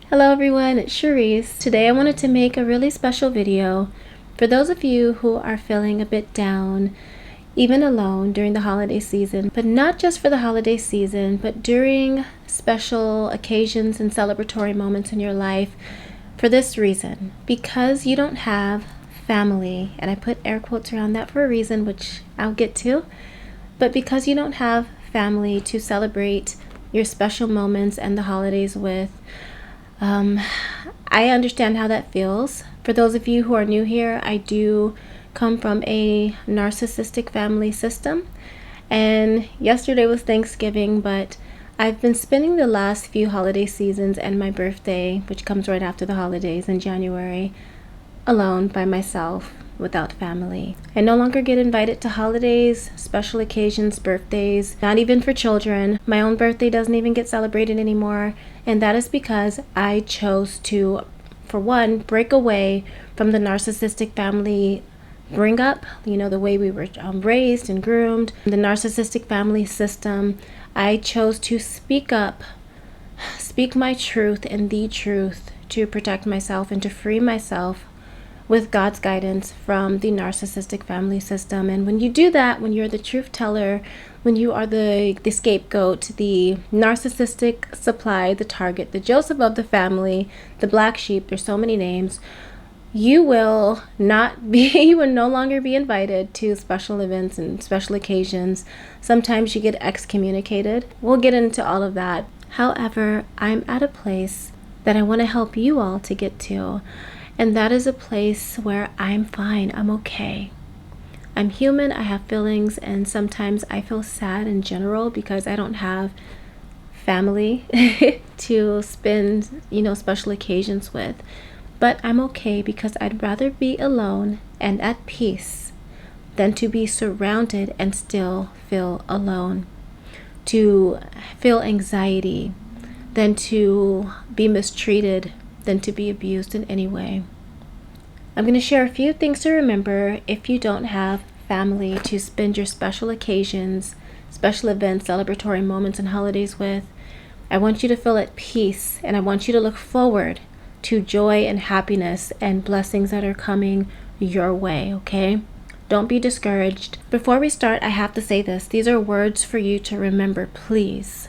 Hello everyone, it's Charrese. Today I wanted to make a really special video for those of you who are feeling a bit down, even alone during the holiday season, but not just for the holiday season, but during special occasions and celebratory moments in your life for this reason. Because you don't have family, and I put air quotes around that for a reason, which I'll get to, but because you don't have family to celebrate your special moments and the holidays with, I understand how that feels. For those of you who are new here, I do come from a narcissistic family system, and yesterday was Thanksgiving, but I've been spending the last few holiday seasons and my birthday, which comes right after the holidays in January, alone by myself without family. I no longer get invited to holidays, special occasions, birthdays, not even for children. My own birthday doesn't even get celebrated anymore, and that is because I chose to, for one, break away from the narcissistic family bring up, the way we were raised and groomed, the narcissistic family system. I chose to speak up, speak my truth and the truth to protect myself and to free myself with God's guidance from the narcissistic family system. And when you do that, when you're the truth teller, when you are the scapegoat, the narcissistic supply, the target, the Joseph of the family, the black sheep, there's so many names, you will no longer be invited to special events and special occasions. Sometimes you get excommunicated. We'll get into all of that. However, I'm at a place that I want to help you all to get to. And that is a place where I'm fine, I'm okay. I'm human, I have feelings, and sometimes I feel sad in general because I don't have family to spend, special occasions with. But I'm okay because I'd rather be alone and at peace than to be surrounded and still feel alone, to feel anxiety, than to be mistreated, than to be abused in any way. I'm going to share a few things to remember if you don't have family to spend your special occasions, special events, celebratory moments, and holidays with. I want you to feel at peace, and I want you to look forward to joy and happiness and blessings that are coming your way, okay? Don't be discouraged. Before we start, I have to say this. These are words for you to remember, please.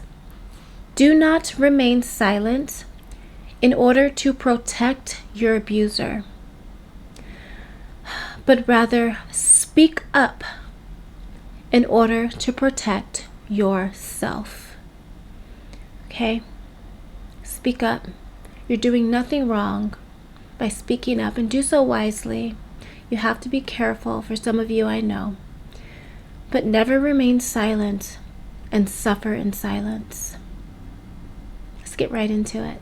Do not remain silent in order to protect your abuser, but rather speak up in order to protect yourself. Okay? Speak up. You're doing nothing wrong by speaking up, and do so wisely. You have to be careful, for some of you I know, but never remain silent and suffer in silence. Let's get right into it.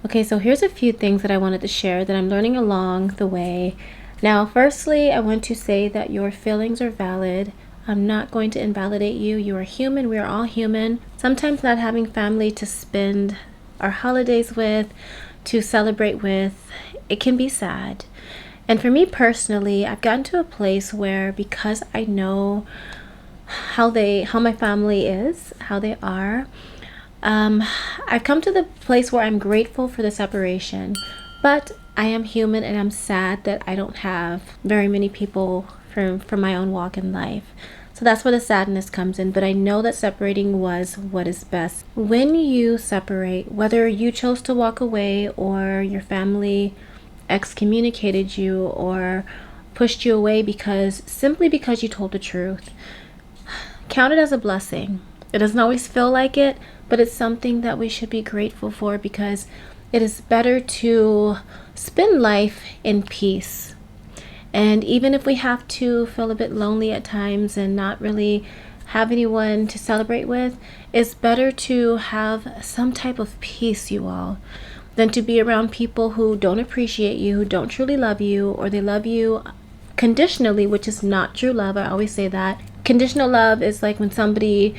Okay, so here's a few things that I wanted to share that I'm learning along the way. Now, firstly, I want to say that your feelings are valid. I'm not going to invalidate you. You are human. We are all human. Sometimes not having family to spend our holidays with, to celebrate with, it can be sad. And for me personally, I've gotten to a place where, because I know how my family is, how they are, I've come to the place where I'm grateful for the separation, but I am human and I'm sad that I don't have very many people from my own walk in life. So that's where the sadness comes in, but I know that separating was what is best. When you separate, whether you chose to walk away or your family excommunicated you or pushed you away simply because you told the truth, count it as a blessing. It doesn't always feel like it, but it's something that we should be grateful for, because it is better to spend life in peace. And even if we have to feel a bit lonely at times and not really have anyone to celebrate with, it's better to have some type of peace, you all, than to be around people who don't appreciate you, who don't truly love you, or they love you conditionally, which is not true love. I always say that. Conditional love is like when somebody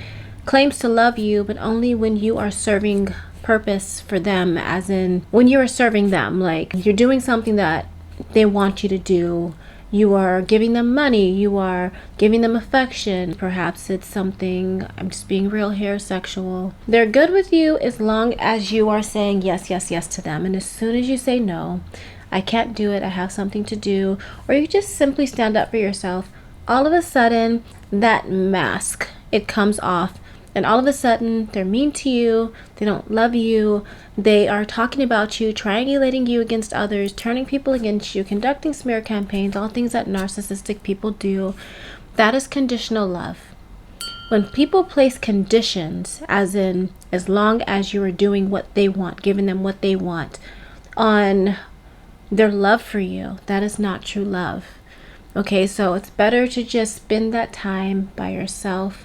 claims to love you, but only when you are serving purpose for them, as in when you are serving them, like you're doing something that they want you to do. You are giving them money, you are giving them affection. Perhaps it's something, I'm just being real here, sexual. They're good with you as long as you are saying yes, yes, yes to them. And as soon as you say no, I can't do it, I have something to do, or you just simply stand up for yourself, all of a sudden that mask, it comes off. And all of a sudden, they're mean to you, they don't love you, they are talking about you, triangulating you against others, turning people against you, conducting smear campaigns, all things that narcissistic people do. That is conditional love. When people place conditions, as in, as long as you are doing what they want, giving them what they want, on their love for you, that is not true love. Okay, so it's better to just spend that time by yourself,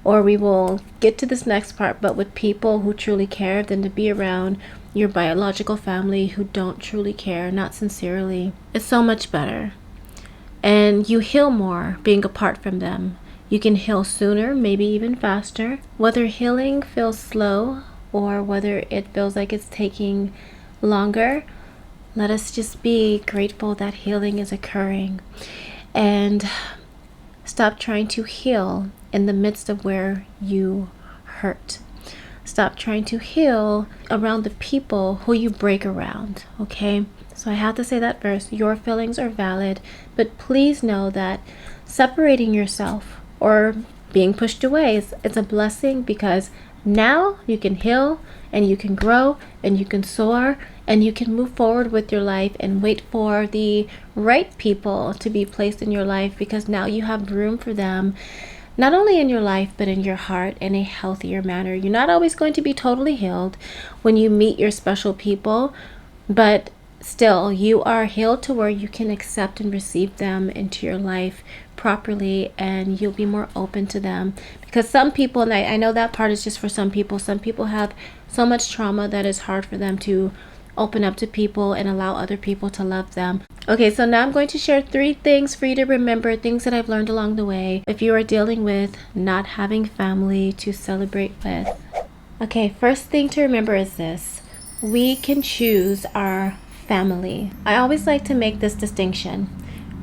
or we will get to this next part, but with people who truly care, than to be around your biological family who don't truly care, not sincerely. It's so much better. And you heal more being apart from them. You can heal sooner, maybe even faster. Whether healing feels slow or whether it feels like it's taking longer, let us just be grateful that healing is occurring. And stop trying to heal in the midst of where you hurt. Stop trying to heal around the people who you break around, okay? So I have to say that first. Your feelings are valid, but please know that separating yourself or being pushed away is a blessing, because now you can heal and you can grow and you can soar and you can move forward with your life and wait for the right people to be placed in your life, because now you have room for them, not only in your life but in your heart, in a healthier manner. You're not always going to be totally healed when you meet your special people, but still you are healed to where you can accept and receive them into your life properly, and you'll be more open to them. Because some people, and I know that part is just for some people have so much trauma that it's hard for them to open up to people and allow other people to love them. Okay, so now I'm going to share 3 things for you to remember, things that I've learned along the way if you are dealing with not having family to celebrate with. Okay, first thing to remember is this: we can choose our family. I always like to make this distinction.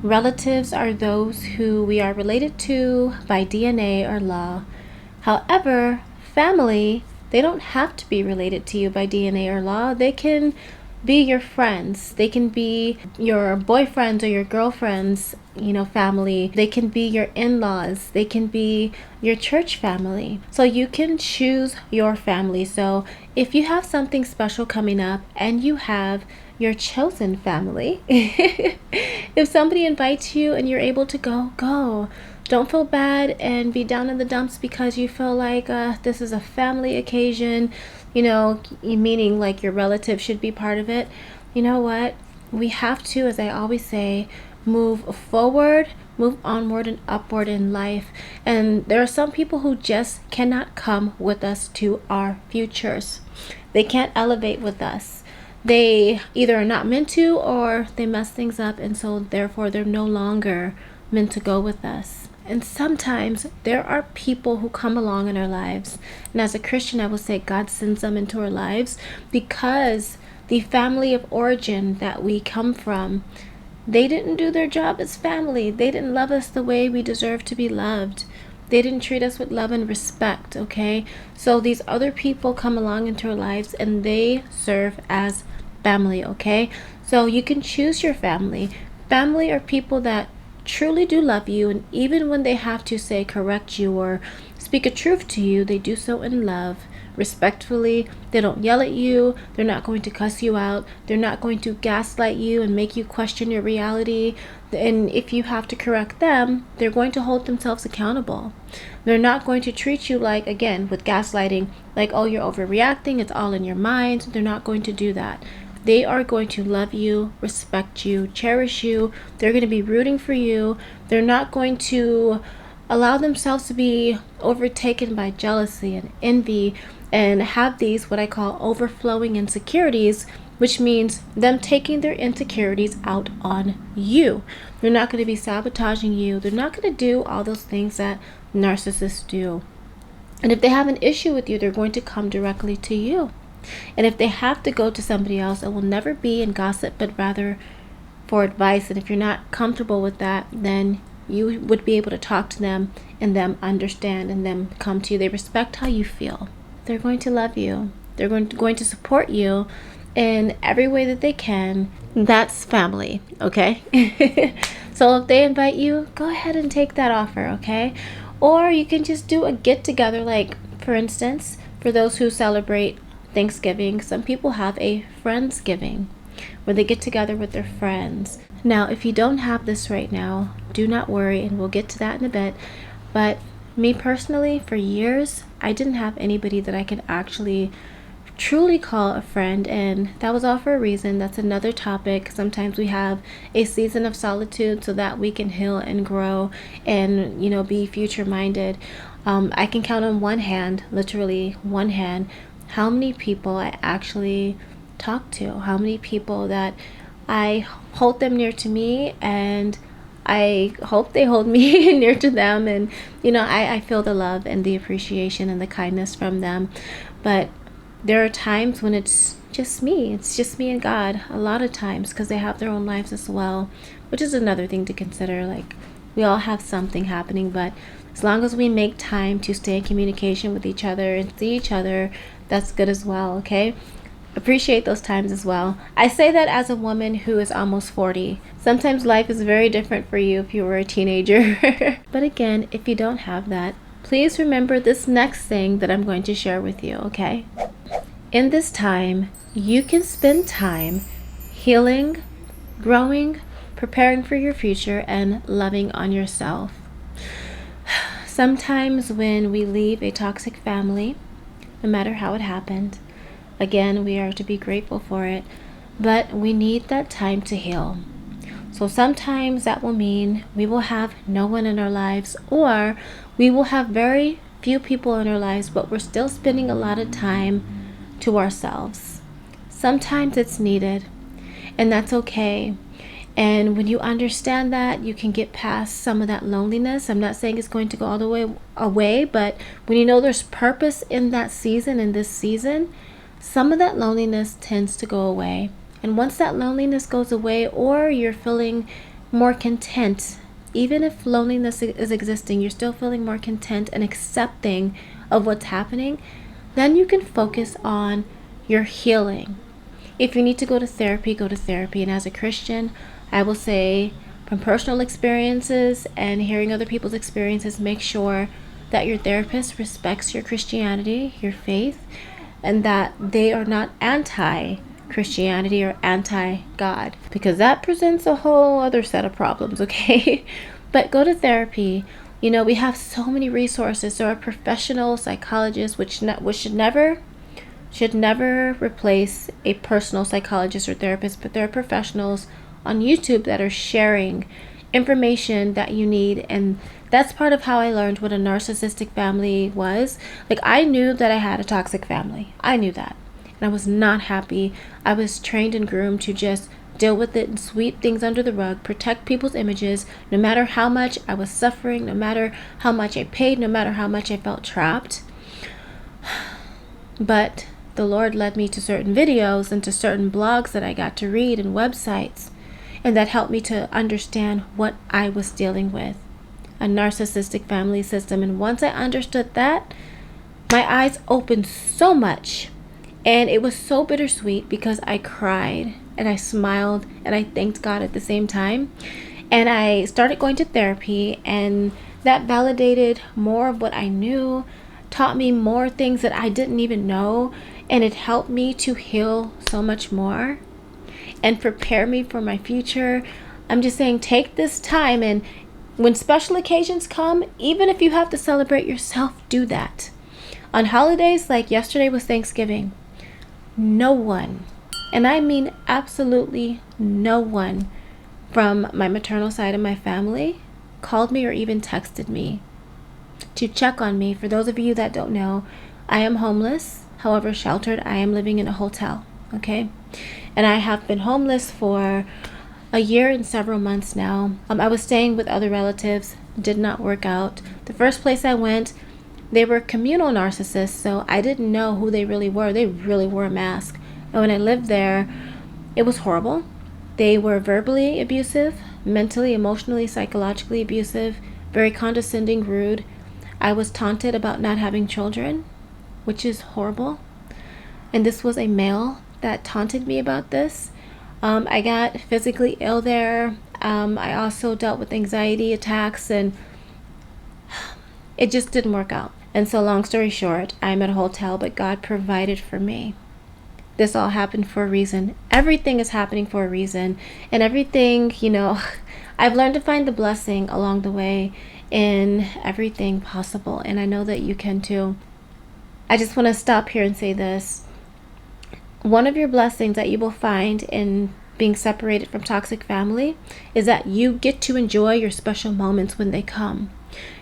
Relatives are those who we are related to by DNA or law. However, family, they don't have to be related to you by DNA or law. They can be your friends. They can be your boyfriends or your girlfriends, family. They can be your in-laws. They can be your church family. So you can choose your family. So if you have something special coming up and you have your chosen family, if somebody invites you and you're able to go. Don't feel bad and be down in the dumps because you feel like this is a family occasion, meaning like your relative should be part of it. You know what? We have to, as I always say, move forward, move onward and upward in life. And there are some people who just cannot come with us to our futures. They can't elevate with us. They either are not meant to, or they mess things up, and so therefore they're no longer meant to go with us. And sometimes there are people who come along in our lives, and as a Christian I will say God sends them into our lives because the family of origin that we come from, they didn't do their job as family. They didn't love us the way we deserve to be loved. They didn't treat us with love and respect, okay? So these other people come along into our lives and they serve as family, okay? So you can choose your family. Family are people that truly do love you, and even when they have to say correct you or speak a truth to you, they do so in love, respectfully. They don't yell at you. They're not going to cuss you out. They're not going to gaslight you and make you question your reality. And if you have to correct them, they're going to hold themselves accountable. They're not going to treat you like, again, with gaslighting, like, oh, you're overreacting, it's all in your mind. They're not going to do that. They are going to love you, respect you, cherish you. They're going to be rooting for you. They're not going to allow themselves to be overtaken by jealousy and envy and have these what I call overflowing insecurities which means them taking their insecurities out on you. They're not going to be sabotaging you. They're not going to do all those things that narcissists do. And if they have an issue with you, they're going to come directly to you. And if they have to go to somebody else, it will never be in gossip, but rather for advice. And if you're not comfortable with that, then you would be able to talk to them and them understand and them come to you. They respect how you feel. They're going to love you. They're going to support you in every way that they can. That's family, okay? So if they invite you, go ahead and take that offer, okay? Or you can just do a get together, like for instance, for those who celebrate Thanksgiving, some people have a Friendsgiving where they get together with their friends. Now, if you don't have this right now, do not worry, and we'll get to that in a bit. But me personally, for years, I didn't have anybody that I could actually truly call a friend, and that was all for a reason. That's another topic. Sometimes we have a season of solitude so that we can heal and grow and, be future minded. I can count on one hand, literally one hand, how many people I actually talk to, how many people that I hold them near to me, and I hope they hold me near to them. And I feel the love and the appreciation and the kindness from them. But there are times when it's just me and God, a lot of times, because they have their own lives as well, which is another thing to consider. Like, we all have something happening, but as long as we make time to stay in communication with each other and see each other, that's good as well, okay? Appreciate those times as well. I say that as a woman who is almost 40. Sometimes life is very different for you if you were a teenager. But again, if you don't have that, please remember this next thing that I'm going to share with you, okay? In this time, you can spend time healing, growing, preparing for your future, and loving on yourself. Sometimes when we leave a toxic family, no matter how it happened, again, we are to be grateful for it, but we need that time to heal. So sometimes that will mean we will have no one in our lives, or we will have very few people in our lives, but we're still spending a lot of time to ourselves. Sometimes it's needed, and that's okay. And when you understand that, you can get past some of that loneliness. I'm not saying it's going to go all the way away, but when you know there's purpose in that season, in this season, some of that loneliness tends to go away. And once that loneliness goes away, or you're feeling more content, even if loneliness is existing, you're still feeling more content and accepting of what's happening, then you can focus on your healing. If you need to go to therapy, go to therapy. And as a Christian, I will say, from personal experiences and hearing other people's experiences, make sure that your therapist respects your Christianity, your faith, and that they are not anti-Christianity or anti-God, because that presents a whole other set of problems, okay? But go to therapy. We have so many resources. There are professional psychologists, which should never replace a personal psychologist or therapist, but there are professionals on YouTube that are sharing information that you need. And that's part of how I learned what a narcissistic family was. Like, I knew that I had a toxic family. I knew that. And I was not happy. I was trained and groomed to just deal with it and sweep things under the rug, protect people's images, no matter how much I was suffering, no matter how much I paid, no matter how much I felt trapped. But the Lord led me to certain videos and to certain blogs that I got to read and websites, and that helped me to understand what I was dealing with, a narcissistic family system. And once I understood that, my eyes opened so much, and it was so bittersweet, because I cried and I smiled and I thanked God at the same time. And I started going to therapy, and that validated more of what I knew, taught me more things that I didn't even know, and it helped me to heal so much more and prepare me for my future. I'm just saying, take this time, and when special occasions come, even if you have to celebrate yourself, do that. On holidays, like yesterday was Thanksgiving, no one, and I mean absolutely no one from my maternal side of my family called me or even texted me to check on me. For those of you that don't know, I am homeless. However, sheltered. I am living in a hotel. okay? And I have been homeless for a year and several months now. I was staying with other relatives, did not work out. The first place I went, they were communal narcissists, so I didn't know who they really were. They really wore a mask. And when I lived there, it was horrible. They were verbally abusive, mentally, emotionally, psychologically abusive, very condescending, rude. I was taunted about not having children, which is horrible. And this was a male that taunted me about this. I got physically ill there. I also dealt with anxiety attacks, and it just didn't work out. And so, long story short, I'm at a hotel, but God provided for me. This all happened for a reason. Everything is happening for a reason. And everything, I've learned to find the blessing along the way in everything possible. And I know that you can too. I just want to stop here and say this. One of your blessings that you will find in being separated from toxic family is that you get to enjoy your special moments when they come.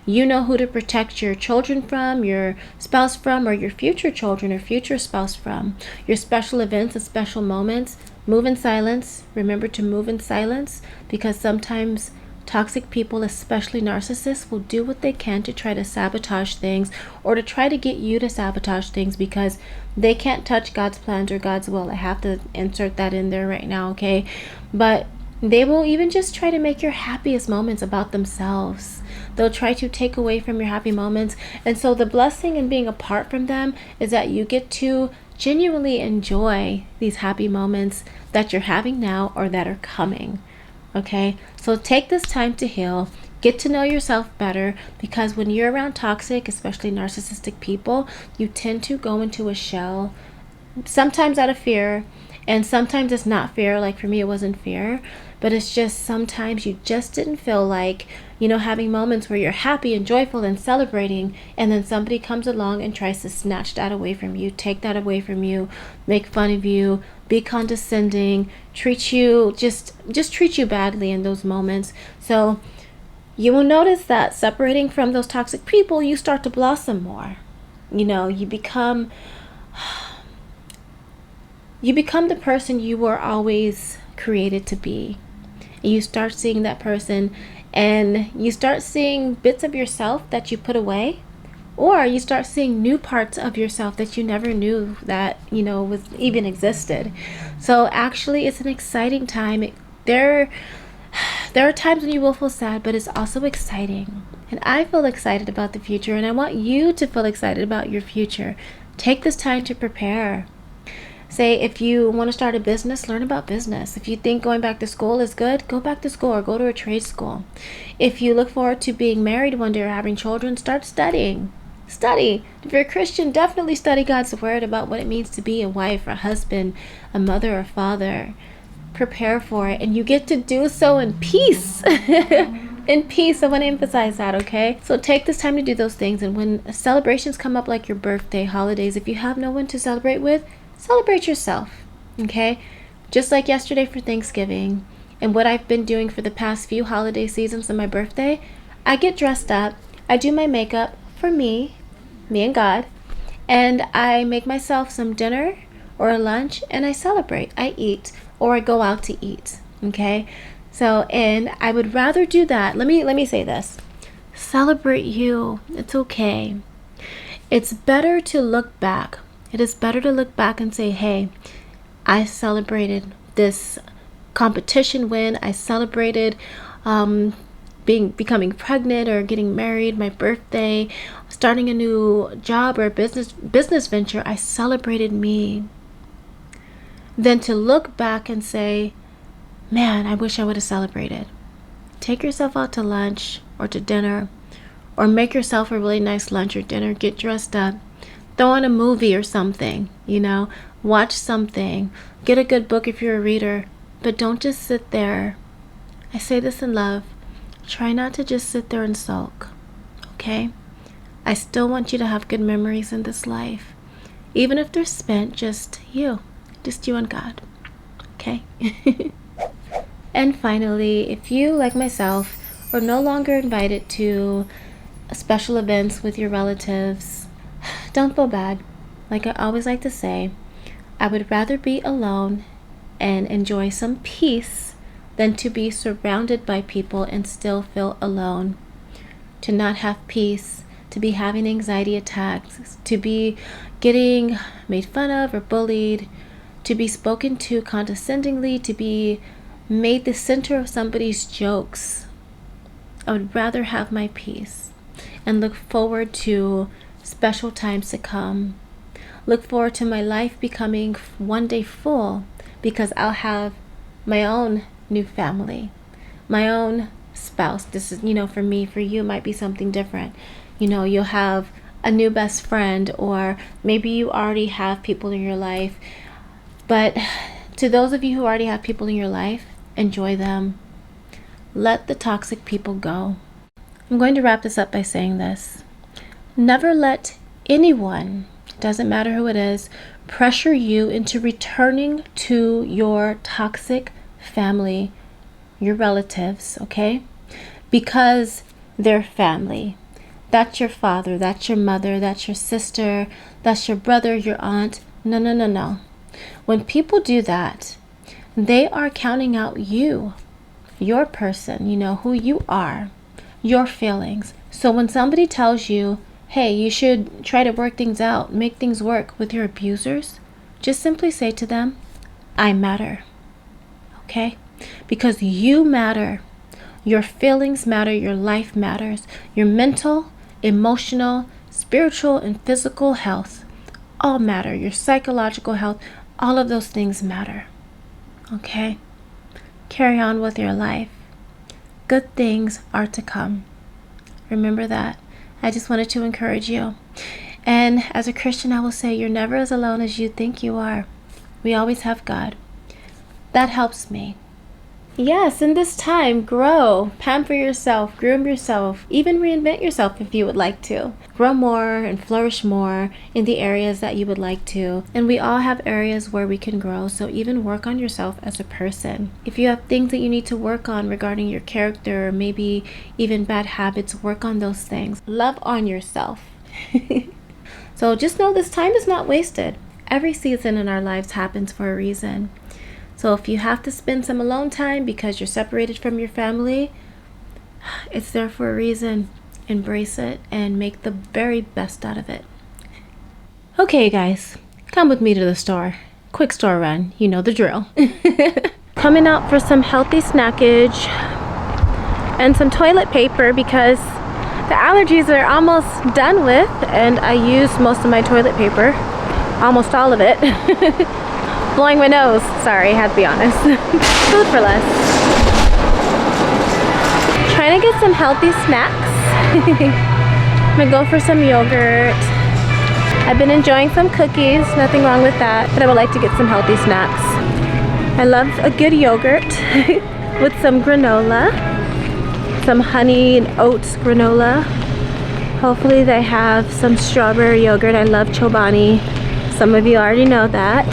You know who to protect your children from, your spouse from, or your future children or future spouse from. Your special events and special moments. Move in silence. Remember to move in silence, because sometimes toxic people, especially narcissists, will do what they can to try to sabotage things or to try to get you to sabotage things because they can't touch God's plans or God's will. I have to insert that in there right now, okay? But they will even just try to make your happiest moments about themselves. They'll try to take away from your happy moments. And so the blessing in being apart from them is that you get to genuinely enjoy these happy moments that you're having now or that are coming. Okay, so take this time to heal, get to know yourself better, because when you're around toxic, especially narcissistic people, you tend to go into a shell, sometimes out of fear, and sometimes it's not fear. Like for me, it wasn't fear, but it's just sometimes you just didn't feel like, having moments where you're happy and joyful and celebrating, and then somebody comes along and tries to snatch that away from you, take that away from you, make fun of you, be condescending, treat you, just treat you badly in those moments. So you will notice that separating from those toxic people, you start to blossom more. You become the person you were always created to be. You start seeing that person, and you start seeing bits of yourself that you put away, or you start seeing new parts of yourself that you never knew that was even existed. So actually, it's an exciting time. There are times when you will feel sad, but it's also exciting. And I feel excited about the future, and I want you to feel excited about your future. Take this time to prepare. Say, if you want to start a business, learn about business. If you think going back to school is good, go back to school or go to a trade school. If you look forward to being married one day or having children, start studying. Study. If you're a Christian, definitely study God's word about what it means to be a wife, a husband, a mother, a father. Prepare for it, and you get to do so in peace. In peace. I want to emphasize that, okay? So take this time to do those things, and when celebrations come up like your birthday, holidays, if you have no one to celebrate with, celebrate yourself, okay? Just like yesterday for Thanksgiving, and what I've been doing for the past few holiday seasons on my birthday, I get dressed up, I do my makeup for me and God, and I make myself some dinner or a lunch, and I celebrate. I eat, or I go out to eat, okay? So, and I would rather do that. Let me say this. Celebrate you. It's okay. It's better to look back. It is better to look back and say, hey, I celebrated this competition win. I celebrated becoming pregnant or getting married, my birthday, starting a new job or business venture. I celebrated me. Than to look back and say, man, I wish I would have celebrated. Take yourself out to lunch or to dinner, or make yourself a really nice lunch or dinner. Get dressed up. Throw on a movie or something, watch something, get a good book if you're a reader, but don't just sit there. I say this in love. Try not to just sit there and sulk, okay? I still want you to have good memories in this life, even if they're spent just you and God, okay? And finally, if you, like myself, are no longer invited to special events with your relatives, don't feel bad. Like I always like to say, I would rather be alone and enjoy some peace than to be surrounded by people and still feel alone. To not have peace, to be having anxiety attacks, to be getting made fun of or bullied, to be spoken to condescendingly, to be made the center of somebody's jokes. I would rather have my peace and look forward to special times to come. Look forward to my life becoming one day full, because I'll have my own new family, my own spouse. This is, for me, for you, it might be something different. You'll have a new best friend, or maybe you already have people in your life. But to those of you who already have people in your life, enjoy them. Let the toxic people go. I'm going to wrap this up by saying this. Never let anyone, doesn't matter who it is, pressure you into returning to your toxic family, your relatives, okay? Because they're family. That's your father, that's your mother, that's your sister, that's your brother, your aunt. No. When people do that, they are counting out you, your person, who you are, your feelings. So when somebody tells you, hey, you should try to work things out, make things work with your abusers, just simply say to them, I matter, okay? Because you matter. Your feelings matter, your life matters. Your mental, emotional, spiritual, and physical health all matter. Your psychological health, all of those things matter, okay? Carry on with your life. Good things are to come. Remember that. I just wanted to encourage you. And as a Christian, I will say you're never as alone as you think you are. We always have God. That helps me. Yes, in this time, grow, pamper yourself, groom yourself, even reinvent yourself if you would like to. Grow more and flourish more in the areas that you would like to. And we all have areas where we can grow, so even work on yourself as a person. If you have things that you need to work on regarding your character, or maybe even bad habits, work on those things. Love on yourself. So just know this time is not wasted. Every season in our lives happens for a reason. So if you have to spend some alone time because you're separated from your family, it's there for a reason. Embrace it and make the very best out of it. Okay, guys, come with me to the store. Quick store run, you know the drill. Coming out for some healthy snackage and some toilet paper because the allergies are almost done with, and I used most of my toilet paper, almost all of it. Blowing my nose. Sorry, I had to be honest. Food for less. Trying to get some healthy snacks. I'm gonna go for some yogurt. I've been enjoying some cookies, nothing wrong with that, but I would like to get some healthy snacks. I love a good yogurt with some granola, some honey and oats granola. Hopefully they have some strawberry yogurt. I love Chobani. Some of you already know that.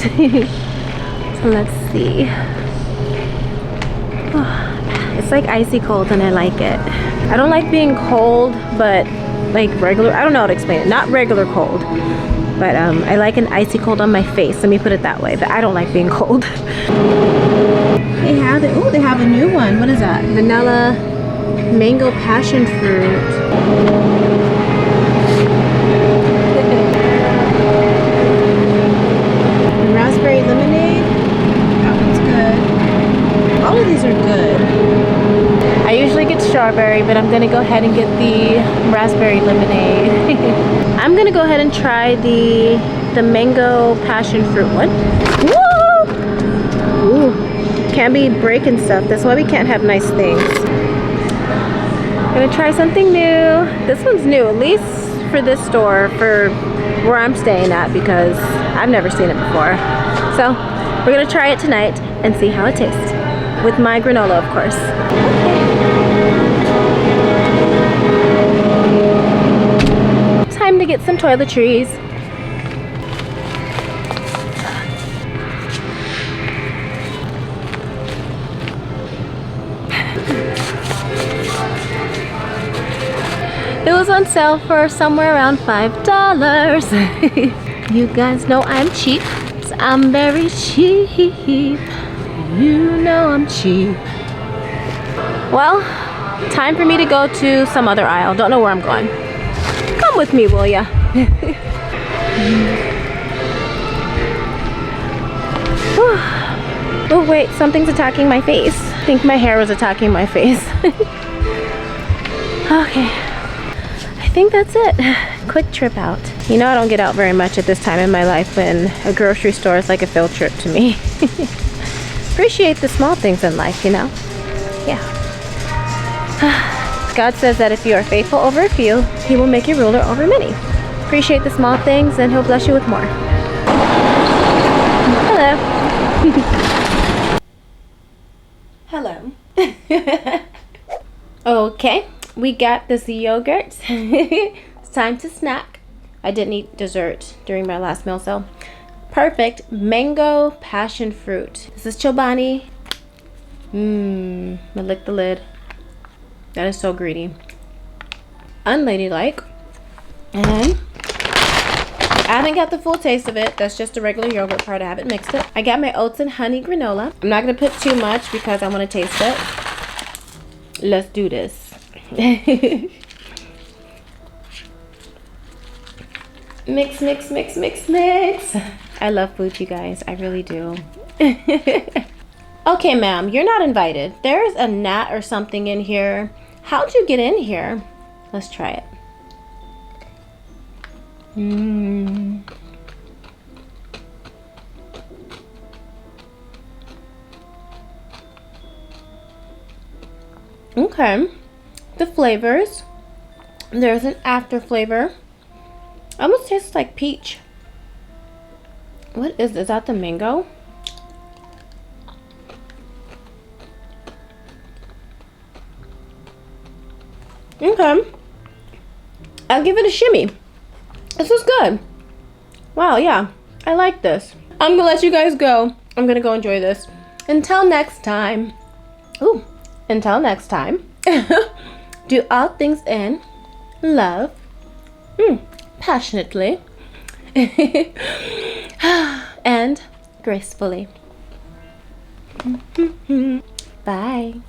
So let's see. Oh, it's like icy cold and I like it. I don't like being cold, but like regular, I don't know how to explain it. Not regular cold, but I like an icy cold on my face. Let me put it that way, but I don't like being cold. They have it. Oh, they have a new one. What is that? Vanilla mango passion fruit. Raspberry lemonade. That one's good. All of these are good. I usually get strawberry, but I'm gonna go ahead and get the raspberry lemonade. I'm gonna go ahead and try the mango passion fruit one. Woo! Ooh, can't be breaking stuff. That's why we can't have nice things. Gonna try something new. This one's new, at least for this store, for where I'm staying at, because I've never seen it before. So we're gonna try it tonight and see how it tastes. With my granola, of course. Time to get some toiletries. It was on sale for somewhere around $5. You guys know I'm cheap, so I'm very cheap. You know I'm cheap. Well, time for me to go to some other aisle. Don't know where I'm going. Come with me, will ya? Oh wait, something's attacking my face. I think my hair was attacking my face. Okay, I think that's it. Quick trip out. You know I don't get out very much at this time in my life, and a grocery store is like a field trip to me. Appreciate the small things in life, you know? Yeah. God says that if you are faithful over a few, He will make you ruler over many. Appreciate the small things and He'll bless you with more. Hello. Hello. Okay, we got this yogurt. It's time to snack. I didn't eat dessert during my last meal, so perfect. Mango passion fruit. This is Chobani. I lick the lid. That is so greedy. Unladylike. And I haven't got the full taste of it. That's just a regular yogurt part. I haven't mixed it. I got my oats and honey granola. I'm not going to put too much because I want to taste it. Let's do this. Mix, mix, mix, mix, mix. I love food, you guys. I really do. Okay, ma'am, you're not invited. There's a gnat or something in here. How'd you get in here? Let's try it. Okay. The flavors. There's an after flavor. Almost tastes like peach. What is this? Is that the mango? Okay. I'll give it a shimmy. This was good. Wow, yeah. I like this. I'm gonna let you guys go. I'm gonna go enjoy this. Until next time. Ooh. Until next time. Do all things in love. Passionately. And gracefully. Bye.